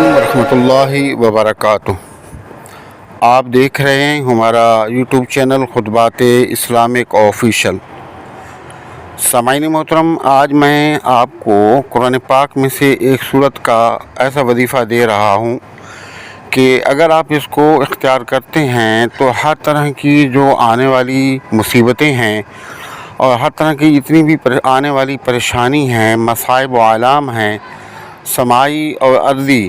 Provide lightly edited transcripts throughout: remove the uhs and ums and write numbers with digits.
ورحمۃ اللہ وبرکاتہ۔ آپ دیکھ رہے ہیں ہمارا یوٹیوب چینل خطبات اسلامک آفیشل۔ سامعین محترم، آج میں آپ کو قرآن پاک میں سے ایک سورت کا ایسا وظیفہ دے رہا ہوں کہ اگر آپ اس کو اختیار کرتے ہیں تو ہر طرح کی جو آنے والی مصیبتیں ہیں اور ہر طرح کی جتنی بھی آنے والی پریشانی ہیں، مصائب و آلام ہیں، سماعی اور ارضی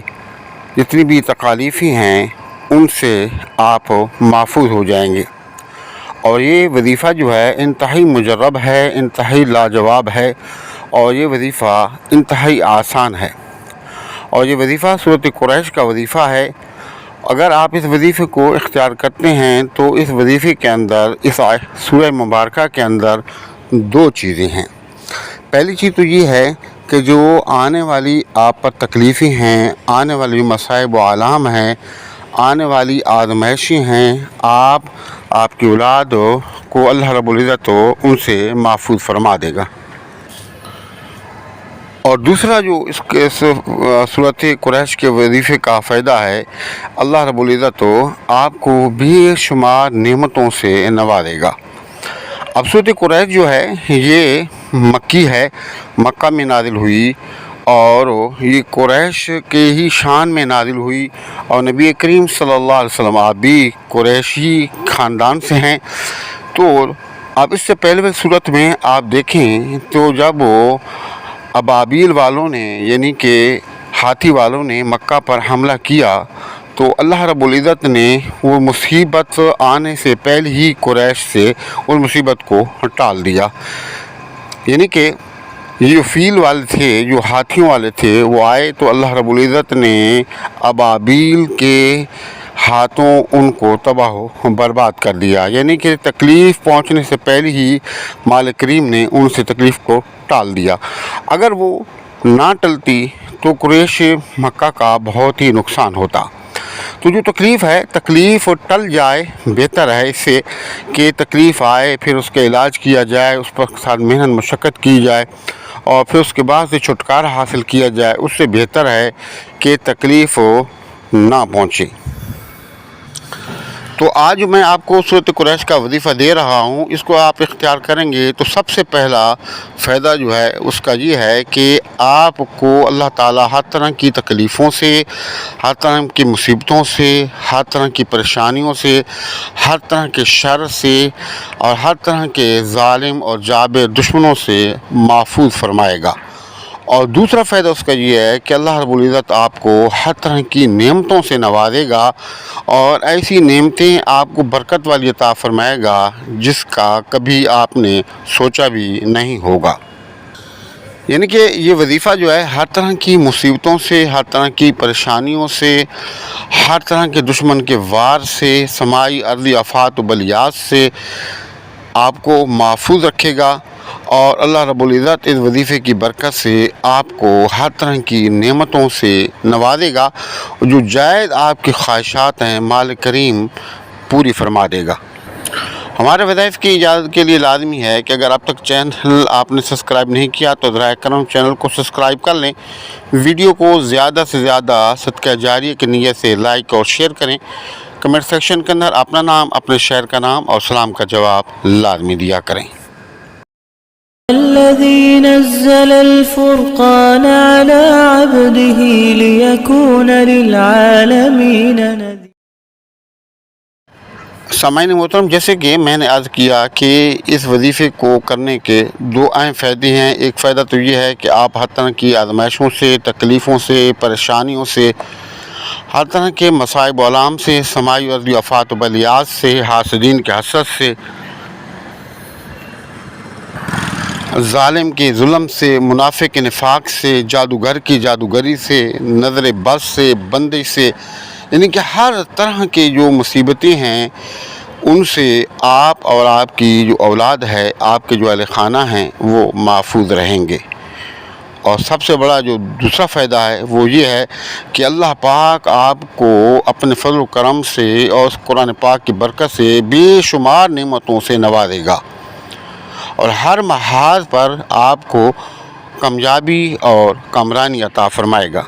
جتنی بھی تکالیفیں ہیں، ان سے آپ محفوظ ہو جائیں گے۔ اور یہ وظیفہ جو ہے انتہائی مجرب ہے، انتہائی لاجواب ہے، اور یہ وظیفہ انتہائی آسان ہے۔ اور یہ وظیفہ سورۃ قریش کا وظیفہ ہے۔ اگر آپ اس وظیفے کو اختیار کرتے ہیں تو اس وظیفے کے اندر، اس سورہ مبارکہ کے اندر دو چیزیں ہیں۔ پہلی چیز تو یہ ہے کہ جو آنے والی آپ پر تکلیفیں ہیں، آنے والی مصائب و آلام ہیں، آنے والی آزمائشیں ہیں، آپ کی اولاد کو اللہ رب العزت ان سے محفوظ فرما دے گا۔ اور دوسرا جو اس سورۃ قریش کے وظیفے کا فائدہ ہے، اللہ رب العزت آپ کو بے شمار نعمتوں سے نوازے گا۔ اب سورۃ قریش جو ہے یہ مکی ہے، مکہ میں نازل ہوئی، اور یہ قریش کے ہی شان میں نازل ہوئی، اور نبی کریم صلی اللہ علیہ وسلم آپ بھی قریشی خاندان سے ہیں۔ تو اب اس سے پہلے صورت میں آپ دیکھیں تو جب ابابیل والوں نے، یعنی کہ ہاتھی والوں نے مکہ پر حملہ کیا تو اللہ رب العزت نے وہ مصیبت آنے سے پہلے ہی قریش سے اس مصیبت کو ٹال دیا۔ یعنی کہ یہ جو فیل والے تھے، جو ہاتھیوں والے تھے، وہ آئے تو اللہ رب العزت نے ابابیل کے ہاتھوں ان کو تباہ و برباد کر دیا۔ یعنی کہ تکلیف پہنچنے سے پہلے ہی مالک کریم نے ان سے تکلیف کو ٹال دیا۔ اگر وہ نہ ٹلتی تو قریش مکہ کا بہت ہی نقصان ہوتا۔ تو جو تکلیف ہے، تکلیف ٹل جائے بہتر ہے اس سے کہ تکلیف آئے پھر اس کا علاج کیا جائے، اس پر ساتھ محنت مشقت کی جائے، اور پھر اس کے بعد سے چھٹکارا حاصل کیا جائے۔ اس سے بہتر ہے کہ تکلیف نہ پہنچے۔ تو آج میں آپ کو سورۃ قریش کا وظیفہ دے رہا ہوں، اس کو آپ اختیار کریں گے تو سب سے پہلا فائدہ جو ہے اس کا یہ ہے کہ آپ کو اللہ تعالیٰ ہر طرح کی تکلیفوں سے، ہر طرح کی مصیبتوں سے، ہر طرح کی پریشانیوں سے، ہر طرح کے شر سے، اور ہر طرح کے ظالم اور جابر دشمنوں سے محفوظ فرمائے گا۔ اور دوسرا فائدہ اس کا یہ ہے کہ اللہ رب العزت آپ کو ہر طرح کی نعمتوں سے نوازے گا، اور ایسی نعمتیں آپ کو برکت والی عطا فرمائے گا جس کا کبھی آپ نے سوچا بھی نہیں ہوگا۔ یعنی کہ یہ وظیفہ جو ہے ہر طرح کی مصیبتوں سے، ہر طرح کی پریشانیوں سے، ہر طرح کے دشمن کے وار سے، سماعی ارضی آفات و بلیات سے آپ کو محفوظ رکھے گا، اور اللہ رب العزت اس وظیفے کی برکت سے آپ کو ہر طرح کی نعمتوں سے نوازے گا، جو جائز آپ کی خواہشات ہیں مالک کریم پوری فرما دے گا۔ ہمارے وظائف کی اجازت کے لیے لازمی ہے کہ اگر اب تک چینل آپ نے سبسکرائب نہیں کیا تو براہ کرم چینل کو سبسکرائب کر لیں، ویڈیو کو زیادہ سے زیادہ صدقہ جاریہ کی نیت سے لائک اور شیئر کریں، کمنٹ سیکشن کے اندر اپنا نام، اپنے شہر کا نام اور سلام کا جواب لازمی دیا کریں۔ الذي نزل الفرقان على عبده ليكون للعالمين نذيرا۔ سامعین محترم، جیسے کہ میں نے عرض کیا کہ اس وظیفے کو کرنے کے دو اہم فائدے ہیں۔ ایک فائدہ تو یہ ہے کہ آپ ہر طرح کی آزمائشوں سے، تکلیفوں سے، پریشانیوں سے، ہر طرح کے مصائب و آلام سے، سماعی ارضی آفات و بلیات سے، حاسدین کے حسد سے، ظالم کے ظلم سے، منافق کے نفاق سے، جادوگر کی جادوگری سے، نظر بد سے، بندش سے، یعنی کہ ہر طرح کی جو مصیبتیں ہیں ان سے آپ اور آپ کی جو اولاد ہے، آپ کے جو اہل خانہ ہیں، وہ محفوظ رہیں گے۔ اور سب سے بڑا جو دوسرا فائدہ ہے وہ یہ ہے کہ اللہ پاک آپ کو اپنے فضل و کرم سے اور اس قرآن پاک کی برکت سے بے شمار نعمتوں سے نوازے گا۔ اور ہر محاذ پر آپ کو کامیابی اور کامرانی عطا فرمائے گا۔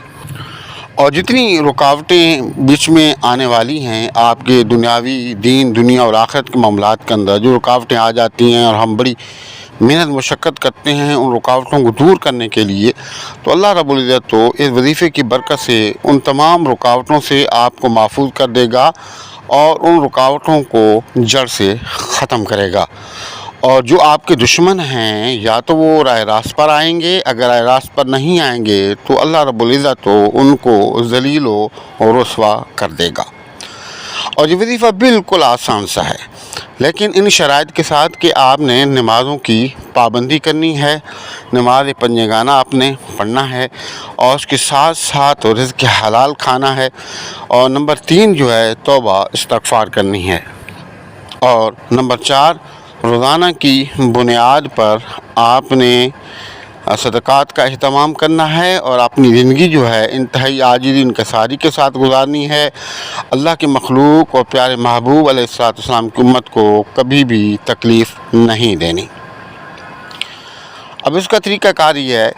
اور جتنی رکاوٹیں بیچ میں آنے والی ہیں آپ کے دنیاوی دین دنیا اور آخرت کے معاملات کے اندر، جو رکاوٹیں آ جاتی ہیں اور ہم بڑی محنت مشقت کرتے ہیں ان رکاوٹوں کو دور کرنے کے لیے، تو اللہ رب العزت تو اس وظیفے کی برکت سے ان تمام رکاوٹوں سے آپ کو محفوظ کر دے گا اور ان رکاوٹوں کو جڑ سے ختم کرے گا۔ اور جو آپ کے دشمن ہیں یا تو وہ راہ راست پر آئیں گے، اگر راہ راست پر نہیں آئیں گے تو اللہ رب العزت تو ان کو ذلیل و رسوا کر دے گا۔ اور یہ وظیفہ بالکل آسان سا ہے، لیکن ان شرائط کے ساتھ کہ آپ نے نمازوں کی پابندی کرنی ہے، نماز پنجگانہ آپ نے پڑھنا ہے، اور اس کے ساتھ ساتھ رزق حلال کھانا ہے، اور نمبر 3 جو ہے توبہ استغفار کرنی ہے، اور نمبر 4 روزانہ کی بنیاد پر آپ نے صدقات کا اہتمام کرنا ہے، اور اپنی زندگی جو ہے انتہائی عاجزی انکساری کے ساتھ گزارنی ہے۔ اللہ کے مخلوق اور پیارے محبوب علیہ السلام کی امت کو کبھی بھی تکلیف نہیں دینی۔ اب اس کا طریقہ کار یہ ہے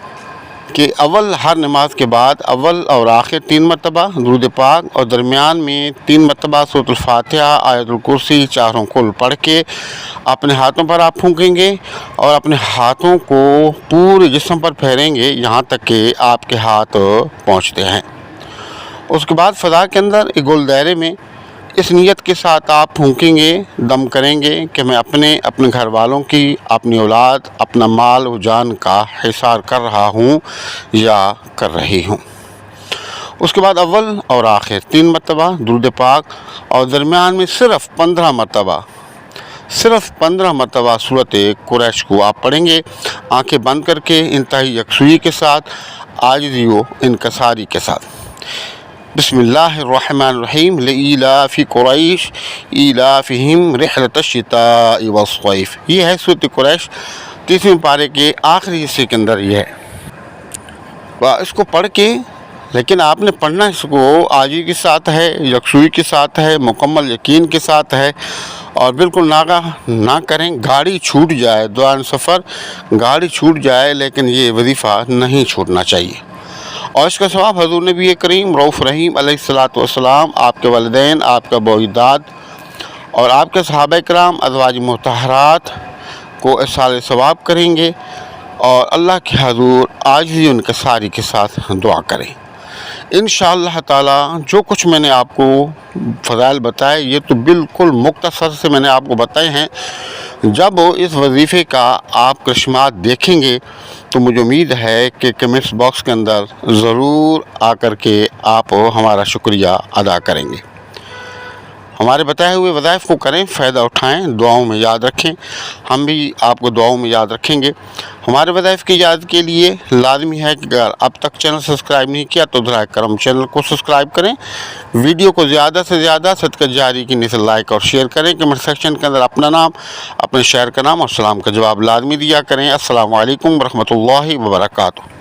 کہ اول ہر نماز کے بعد اول اور آخر 3 مرتبہ درود پاک، اور درمیان میں 3 مرتبہ سورۃ الفاتحہ، آیت الکرسی، چاروں کل پڑھ کے اپنے ہاتھوں پر آپ پھونکیں گے، اور اپنے ہاتھوں کو پورے جسم پر پھیریں گے یہاں تک کہ آپ کے ہاتھ پہنچتے ہیں۔ اس کے بعد فضا کے اندر ایک گول دائرے میں اس نیت کے ساتھ آپ پھونکیں گے، دم کریں گے کہ میں اپنے گھر والوں کی، اپنی اولاد، اپنا مال و جان کا حصار کر رہا ہوں یا کر رہی ہوں۔ اس کے بعد اول اور آخر 3 مرتبہ درود پاک، اور درمیان میں صرف 15 مرتبہ سورۃ قریش کو آپ پڑھیں گے، آنکھیں بند کر کے انتہائی یکسوئی کے ساتھ، عاجزی و انکساری کے ساتھ۔ بسم اللہ الرحمن الرحیم، لإیلاف قریش ایلافہم رحلۃ الشتاء والصیف۔ یہ ہے سورۃ قریش 30ویں پارے کے آخری حصے کے اندر یہ ہے۔ اس کو پڑھ کے، لیکن آپ نے پڑھنا اس کو عاجزی کے ساتھ ہے، یکسوئی کے ساتھ ہے، مکمل یقین کے ساتھ ہے، اور بالکل ناگاہ نہ کریں۔ گاڑی چھوٹ جائے، دوران سفر گاڑی چھوٹ جائے، لیکن یہ وظیفہ نہیں چھوٹنا چاہیے۔ اور اس کا ثواب حضور نبی کریم رؤوف رحیم علیہ السلام، آپ کے والدین، آپ کا ابو اجداد اور آپ کے صحابہ کرام ازواج مطہرات کو احصال ثواب کریں گے، اور اللہ کے حضور عاجزی انکساری کے ساتھ دعا کریں۔ انشاءاللہ تعالی جو کچھ میں نے آپ کو فضائل بتائے، یہ تو بالکل مختصر سے میں نے آپ کو بتائے ہیں۔ جب اس وظیفے کا آپ کرشمات دیکھیں گے تو مجھے امید ہے کہ کمنٹس باکس کے اندر ضرور آ کر کے آپ ہمارا شکریہ ادا کریں گے۔ ہمارے بتائے ہوئے وظائف کو کریں، فائدہ اٹھائیں، دعاؤں میں یاد رکھیں، ہم بھی آپ کو دعاؤں میں یاد رکھیں گے۔ ہمارے وظائف کی یاد کے لیے لازمی ہے کہ اگر اب تک چینل سبسکرائب نہیں کیا تو براہ کرم چینل کو سبسکرائب کریں، ویڈیو کو زیادہ سے زیادہ صدقہ جاری کی نیت سے لائک اور شیئر کریں، کمنٹ سیکشن کے اندر اپنا نام، اپنے شہر کا نام اور سلام کا جواب لازمی دیا کریں۔ السلام علیکم ورحمۃ اللہ وبرکاتہ۔